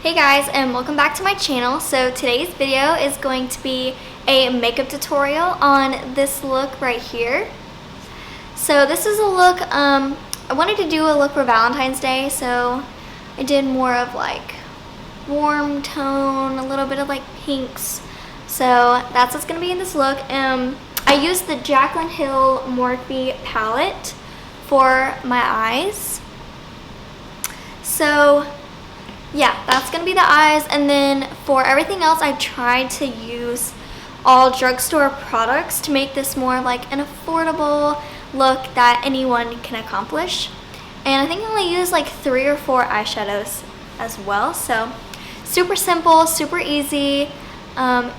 Hey guys, and welcome back to my channel. So today's video is going to be a makeup tutorial on this look right here. So this is a look, I wanted to do a look for Valentine's Day, so I did more of like warm tone, a little bit of like pinks. So that's what's going to be in this look. I used the Jaclyn Morphe palette for my eyes. So yeah, that's gonna be the eyes, and then for everything else I tried to use all drugstore products to make this more like an affordable look that anyone can accomplish. And I think I only used like 3 or 4 eyeshadows as well, so super simple, super easy.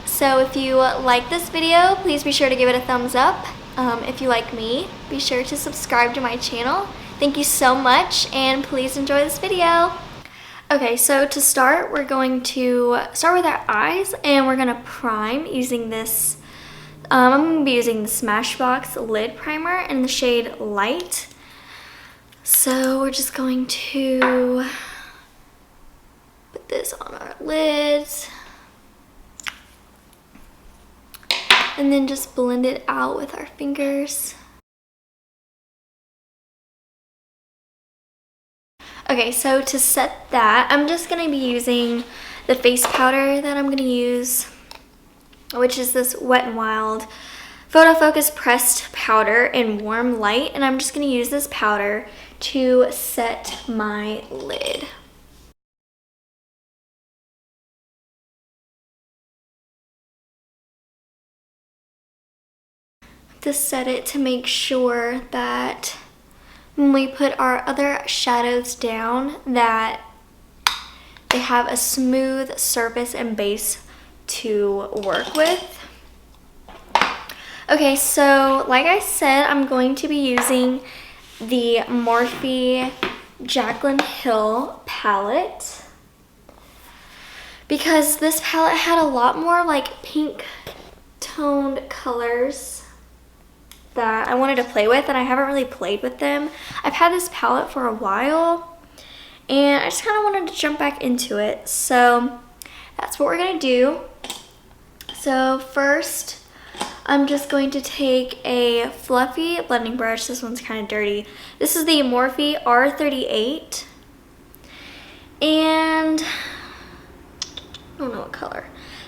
So if you like this video, please be sure to give it a thumbs up. If you like me, be sure to subscribe to my channel. Thank you so much, and please enjoy this video. Okay, so to start, we're going to start with our eyes, and we're going to prime using this. I'm going to be using the Smashbox lid primer in the shade Light. So we're just going to put this on our lids, and then just blend it out with our fingers. Okay, so to set that, I'm just going to be using the face powder that I'm going to use, which is this Wet n Wild Photo Focus Pressed Powder in Warm Light, and I'm just going to use this powder to set my lid. To set it to make sure that when we put our other shadows down, that they have a smooth surface and base to work with. Okay, so like I said, I'm going to be using the Morphe Jaclyn palette because this palette had a lot more like pink toned colors that I wanted to play with, and I haven't really played with them. I've had this palette for a while, and I just kind of wanted to jump back into it. So that's what we're gonna do. So first, I'm just going to take a fluffy blending brush. This one's kind of dirty. This is the Morphe R38, and I don't know what color.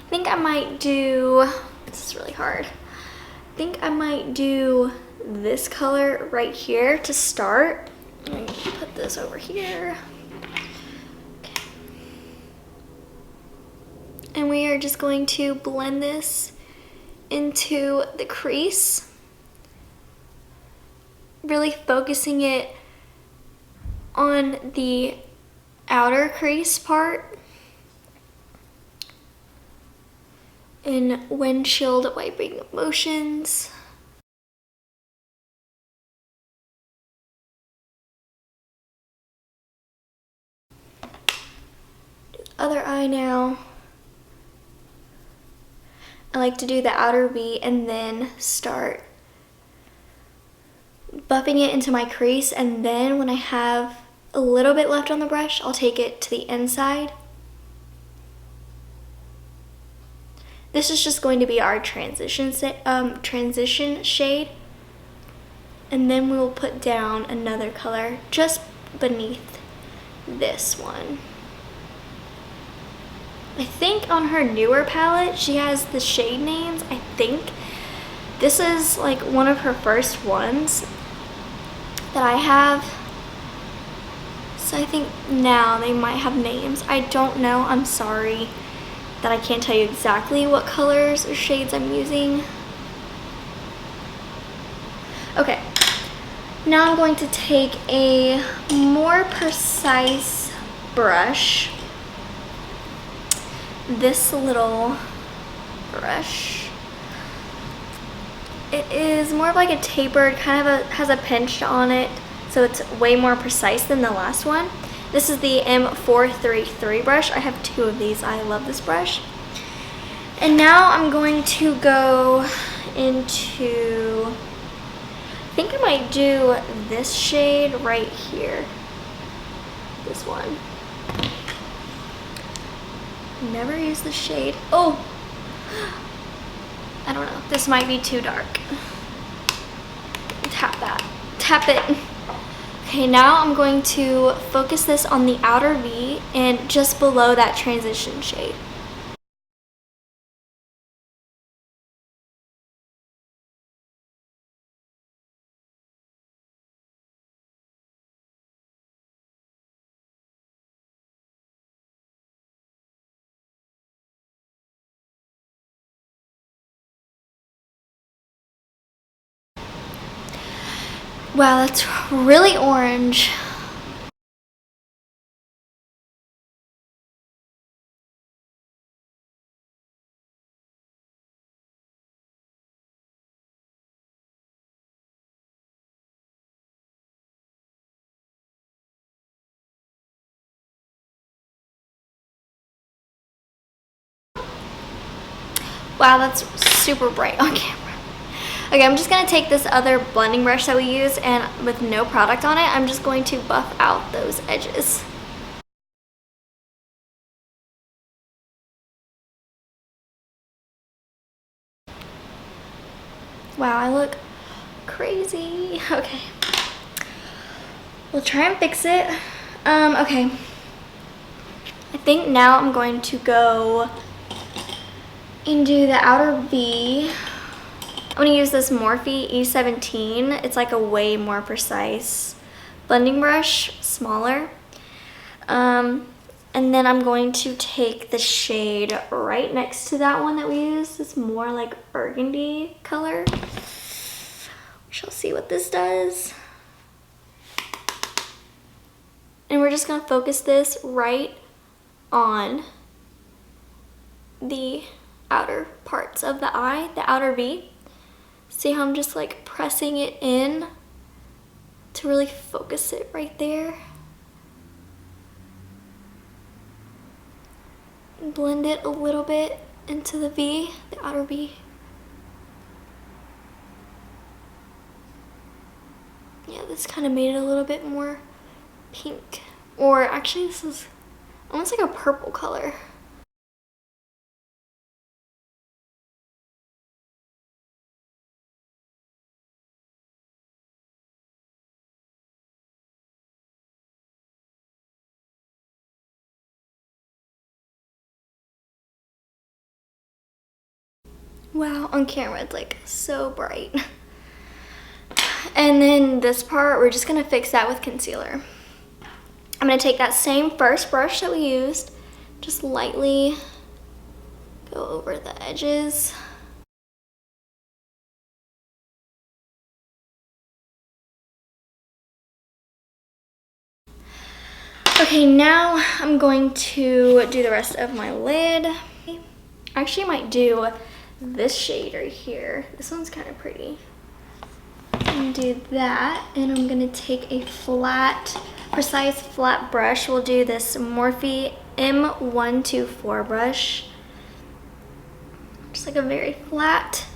I think I might do, this is really hard. I think I might do this color right here to start. I'm going to put this over here. Okay. And we are just going to blend this into the crease, really focusing it on the outer crease part, in windshield wiping motions. Do the other eye now. I like to do the outer V and then start buffing it into my crease, and then when I have a little bit left on the brush, I'll take it to the inside. This is just going to be our transition shade, and then we will put down another color just beneath this one. I think on her newer palette, she has the shade names. I think this is like one of her first ones that I have. So I think now they might have names. I don't know, I'm sorry that I can't tell you exactly what colors or shades I'm using. Okay, now I'm going to take a more precise brush. This little brush. It is more of like a tapered, kind of has a pinch on it, so it's way more precise than the last one. This is the M433 brush. I have 2 of these. I love this brush. And now I'm going to go into, I think I might do this shade right here. This one. Never use the shade. Oh, I don't know. This might be too dark. Tap that. Tap it. Okay, now I'm going to focus this on the outer V and just below that transition shade. Wow, that's really orange. Wow, that's super bright on camera. Okay, I'm just gonna take this other blending brush that we use, and with no product on it, I'm just going to buff out those edges. Wow, I look crazy. Okay. We'll try and fix it. Okay. I think now I'm going to go and do the outer V. I'm gonna use this Morphe E17. It's like a way more precise blending brush, smaller. And then I'm going to take the shade right next to that one that we used. It's more like burgundy color. We shall see what this does. And we're just gonna focus this right on the outer parts of the eye, the outer V. See how I'm just like pressing it in to really focus it right there. And blend it a little bit into the V, the outer V. Yeah, this kind of made it a little bit more pink. Or actually this is almost like a purple color. Wow, on camera it's like so bright. And then this part, we're just gonna fix that with concealer. I'm gonna take that same first brush that we used, just lightly go over the edges. Okay, now I'm going to do the rest of my lid. I actually might do this shade right here. This one's kind of pretty. And do that, and I'm gonna take a flat, precise flat brush. We'll do this Morphe M124 brush. Just like a very flat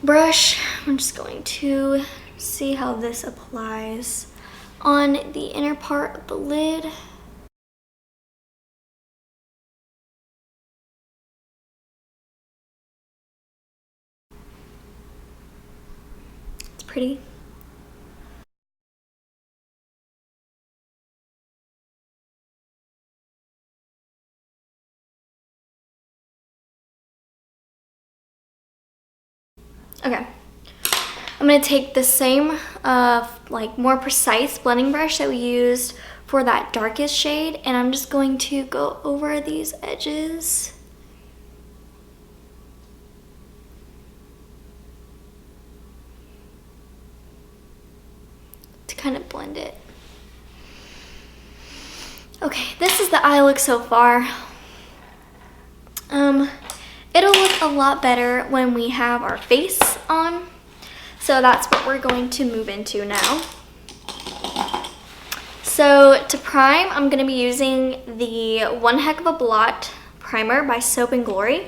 brush. I'm just going to see how this applies on the inner part of the lid. It's pretty. Okay, I'm gonna take the same like more precise blending brush that we used for that darkest shade, and I'm just going to go over these edges. To kind of blend it. Okay, this is the eye look so far. It'll look a lot better when we have our face on. So that's what we're going to move into now. So to prime, I'm gonna be using the One Heck of a Blot primer by Soap & Glory.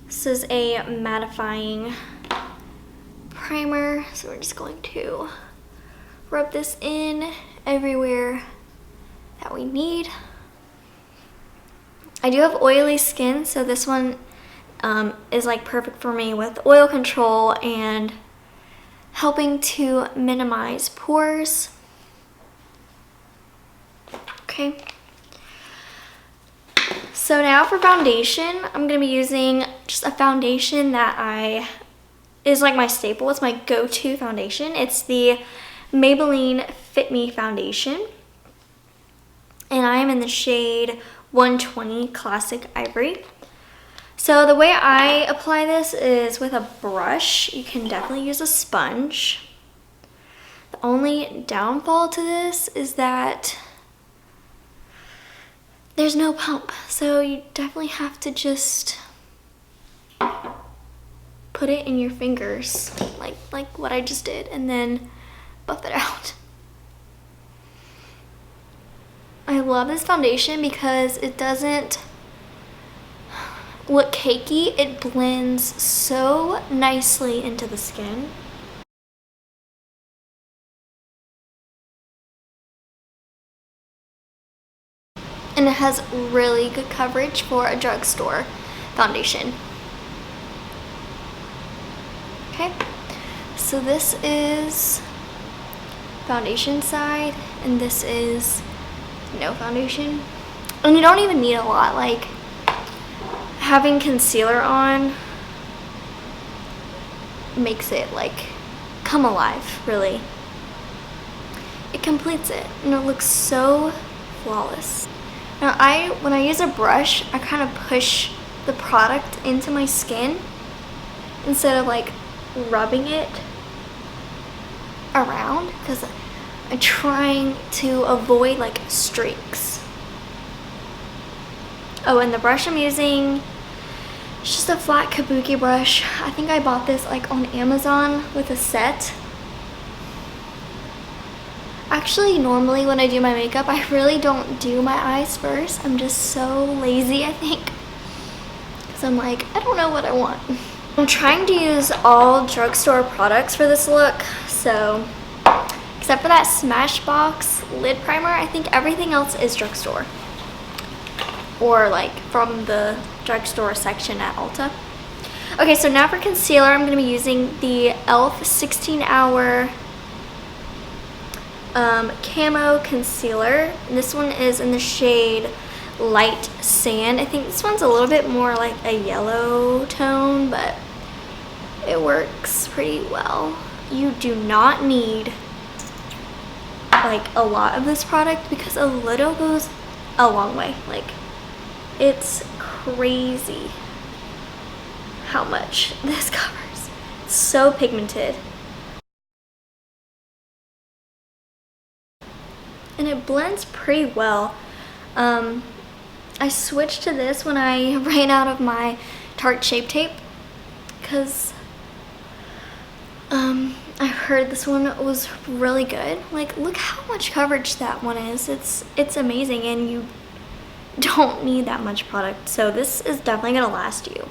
This is a mattifying primer. So we're just going to rub this in everywhere that we need. I do have oily skin, so this one is like perfect for me with oil control and helping to minimize pores. Okay. So now for foundation, I'm going to be using just a foundation that is like my staple. It's my go-to foundation. It's the Maybelline Fit Me foundation. And I am in the shade 120 Classic Ivory. So the way I apply this is with a brush. You can definitely use a sponge. The only downfall to this is that there's no pump, so you definitely have to just put it in your fingers, like what I just did, and then buff it out. I love this foundation because it doesn't look cakey. It blends so nicely into the skin. And it has really good coverage for a drugstore foundation. Okay, so this is foundation side, and this is no foundation. And you don't even need a lot. Like, having concealer on makes it like come alive, really. It completes it, and it looks so flawless. Now when I use a brush, I kind of push the product into my skin instead of like rubbing it around, because I'm trying to avoid like streaks. Oh, and the brush I'm using, it's just a flat kabuki brush. I think I bought this like on Amazon with a set. Actually, normally when I do my makeup, I really don't do my eyes first. I'm just so lazy, I think. So I'm like, I don't know what I want. I'm trying to use all drugstore products for this look. So, except for that Smashbox lid primer, I think everything else is drugstore. Or like from the drugstore section at Ulta. Okay, so now for concealer, I'm going to be using the E.L.F 16-hour Camo concealer. This one is in the shade Light Sand. I think this one's a little bit more like a yellow tone, but it works pretty well. You do not need like a lot of this product because a little goes a long way. Like, it's crazy how much this covers. It's so pigmented. And it blends pretty well. I switched to this when I ran out of my Tarte Shape Tape because I heard this one was really good. Like, look how much coverage that one is. It's amazing, and you don't need that much product. So this is definitely gonna last you.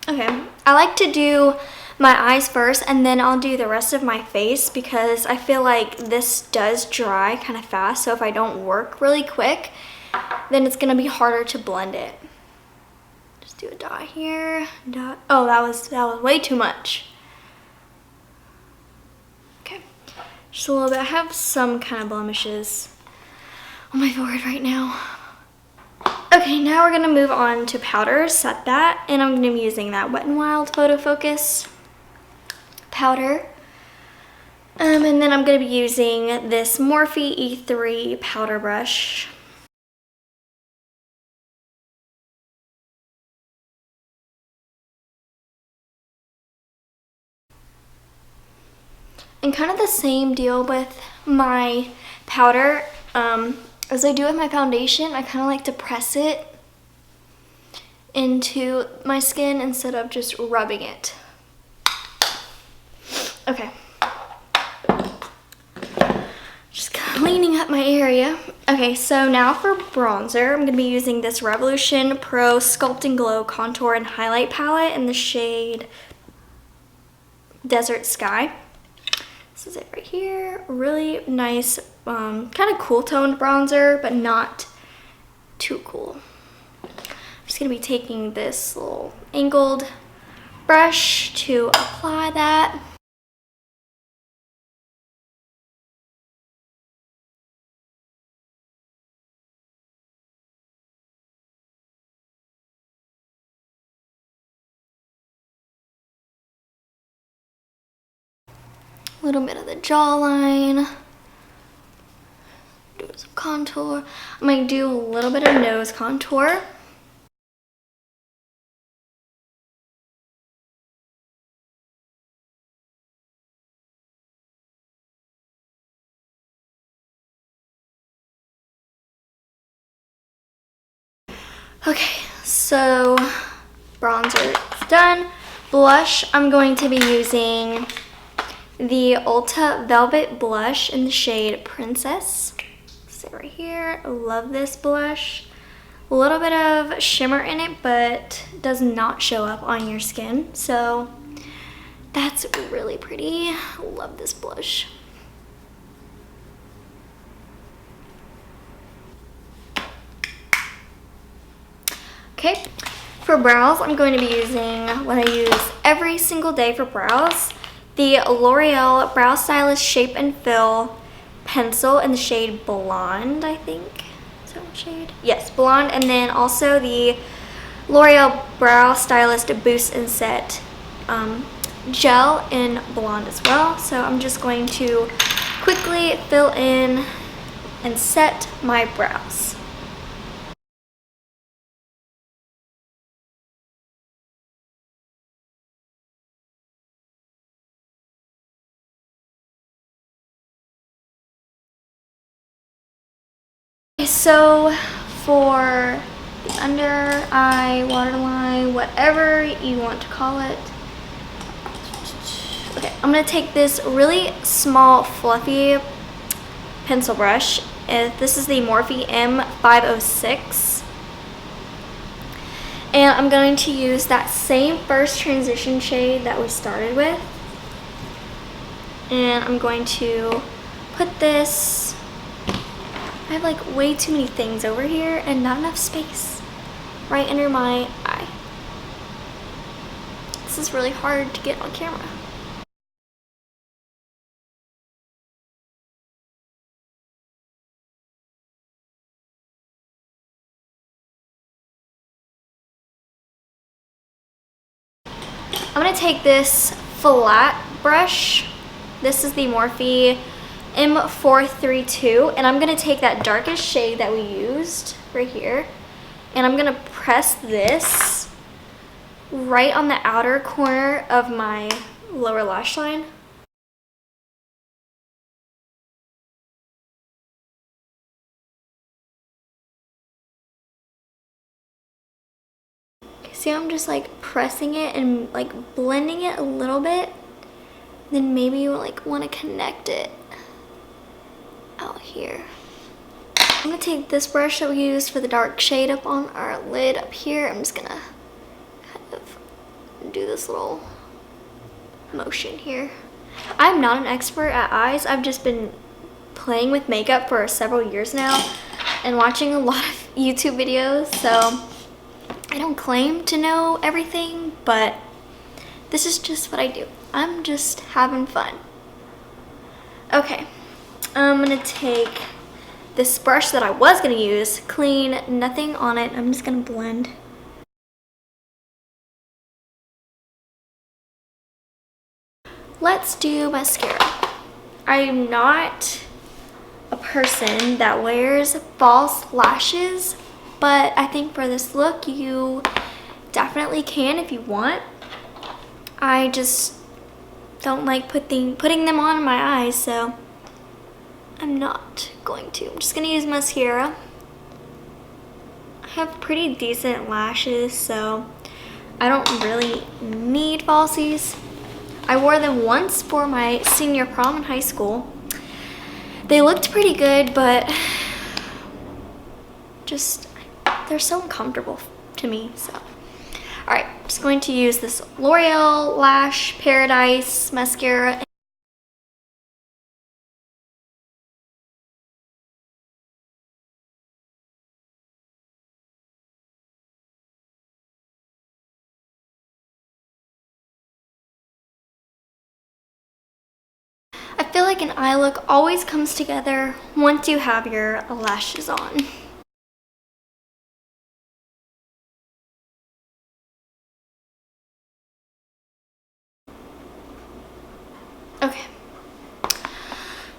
Okay, I like to do my eyes first, and then I'll do the rest of my face because I feel like this does dry kind of fast. So if I don't work really quick, then it's gonna be harder to blend it. Just do a dot here, dot. Oh, that was way too much. Okay, just a little bit. I have some kind of blemishes on my forehead right now. Okay, now we're gonna move on to powder. Set that, and I'm gonna be using that Wet n Wild Photo Focus powder. And then I'm gonna be using this Morphe E3 powder brush. And kind of the same deal with my powder. As I do with my foundation, I kind of like to press it into my skin instead of just rubbing it. Okay. Just cleaning up my area. Okay, so now for bronzer, I'm going to be using this Revolution Pro Sculpt and Glow Contour and Highlight Palette in the shade Desert Sky. This is it right here. Really nice, kind of cool toned bronzer, but not too cool. going to be taking this little angled brush to apply that. A little bit of the jawline. Do some contour. I'm going to do a little bit of nose contour. Okay, so bronzer is done. Blush, I'm going to be using the Ulta Velvet Blush in the shade Princess. See right here, I love this blush. A little bit of shimmer in it, but does not show up on your skin. So that's really pretty. Love this blush. Okay, for brows, I'm going to be using what I use every single day for brows. The L'Oreal Brow Stylist Shape and Fill pencil in the shade Blonde, I think. Is that what shade? Yes, Blonde. And then also the L'Oreal Brow Stylist Boost and Set gel in Blonde as well. So I'm just going to quickly fill in and set my brows. So for the under eye waterline, whatever you want to call it. Okay, I'm gonna take this really small fluffy pencil brush. This is the Morphe M506. And I'm going to use that same first transition shade that we started with. And I'm going to put this, I have like way too many things over here and not enough space right under my eye. This is really hard to get on camera. I'm going to take this flat brush. This is the Morphe M432, and I'm going to take that darkest shade that we used right here, and I'm going to press this right on the outer corner of my lower lash line. See, I'm just like pressing it and like blending it a little bit. Then maybe you like want to connect it out here. I'm gonna take this brush that we used for the dark shade up on our lid up here. I'm just gonna kind of do this little motion here. I'm not an expert at eyes. I've just been playing with makeup for several years now and watching a lot of YouTube videos, so I don't claim to know everything, but this is just what I do. I'm just having fun. Okay, I'm gonna take this brush that I was gonna use, clean, nothing on it. I'm just gonna blend. Let's do mascara. I'm not a person that wears false lashes, but I think for this look, you definitely can if you want. I just don't like putting them on in my eyes, so I'm not going to. I'm just gonna use mascara. I have pretty decent lashes, so I don't really need falsies. I wore them once for my senior prom in high school. They looked pretty good, but just, they're so uncomfortable to me, so. All right, I'm just going to use this L'Oreal Lash Paradise mascara. like an eye look always comes together once you have your lashes on. Okay.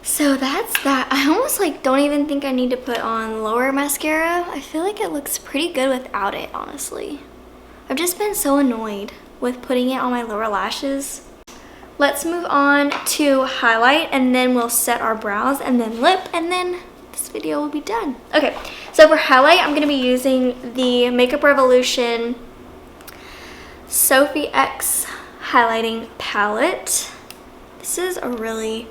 So that's that. I almost like don't even think I need to put on lower mascara. I feel like it looks pretty good without it, honestly. I've just been so annoyed with putting it on my lower lashes. Let's move on to highlight, and then we'll set our brows, and then lip, and then this video will be done. Okay, so for highlight, I'm gonna be using the Makeup Revolution Sophie X highlighting palette. This is a really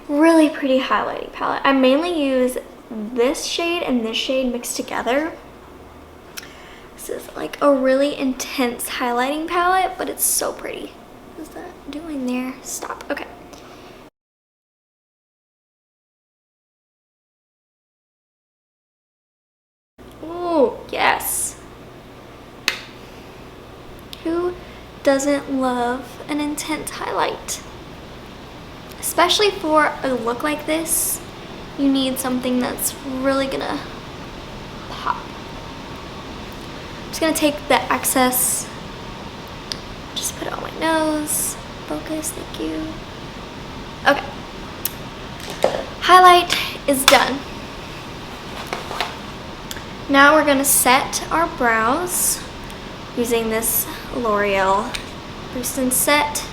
pretty highlighting palette. I mainly use this shade and this shade mixed together. This is like a really intense highlighting palette, but it's so pretty. What is that doing there? Stop. Okay. Oh, yes. Who doesn't love an intense highlight? Especially for a look like this, you need something that's really gonna pop. I'm just gonna take the excess, just put it on my nose. Focus, thank you. Okay. Highlight is done. Now we're gonna set our brows using this L'Oreal Boost and Set.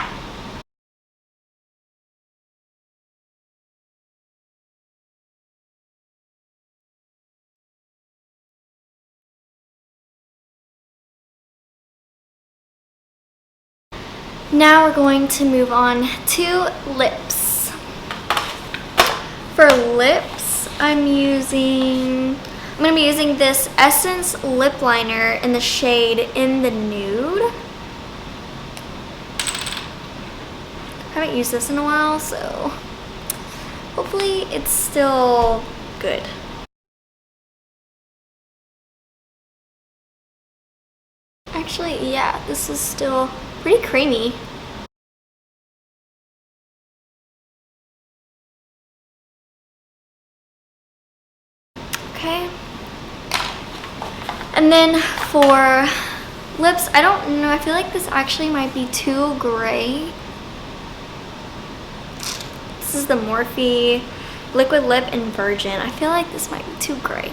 Now we're going to move on to lips. For lips, I'm gonna be using this Essence lip liner in the shade In the Nude. I haven't used this in a while, so hopefully it's still good. Actually, yeah, this is still pretty creamy. Okay. And then for lips, I don't know, I feel like this actually might be too gray. This is the Morphe Liquid Lip in Virgin. I feel like this might be too gray.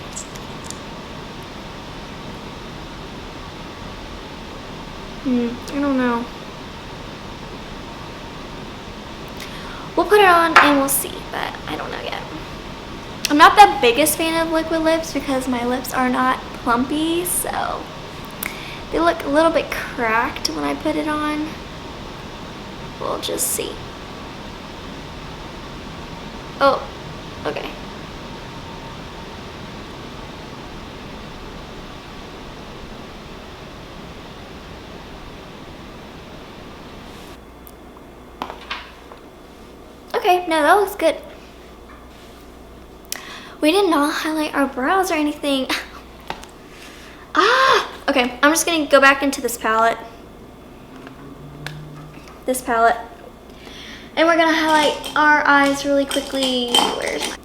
I don't know. We'll put it on and we'll see, but I don't know yet. I'm not the biggest fan of liquid lips because my lips are not plumpy, so they look a little bit cracked when I put it on. We'll just see. Oh, okay. Okay, no, that looks good. We did not highlight our brows or anything. Okay, I'm just gonna go back into this palette. And we're gonna highlight our eyes really quickly. Where's my...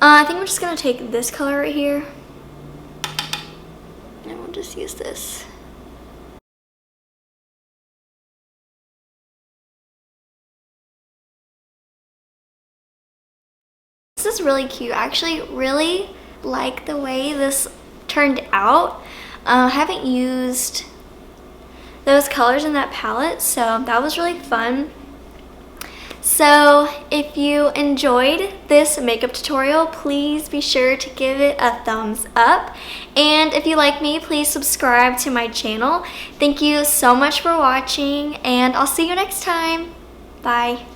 I think we're just gonna take this color right here. And we'll just use this. This is really cute. I actually really like the way this turned out. I haven't used those colors in that palette, so that was really fun. So if you enjoyed this makeup tutorial, please be sure to give it a thumbs up. And if you like me, please subscribe to my channel. Thank you so much for watching, and I'll see you next time. Bye.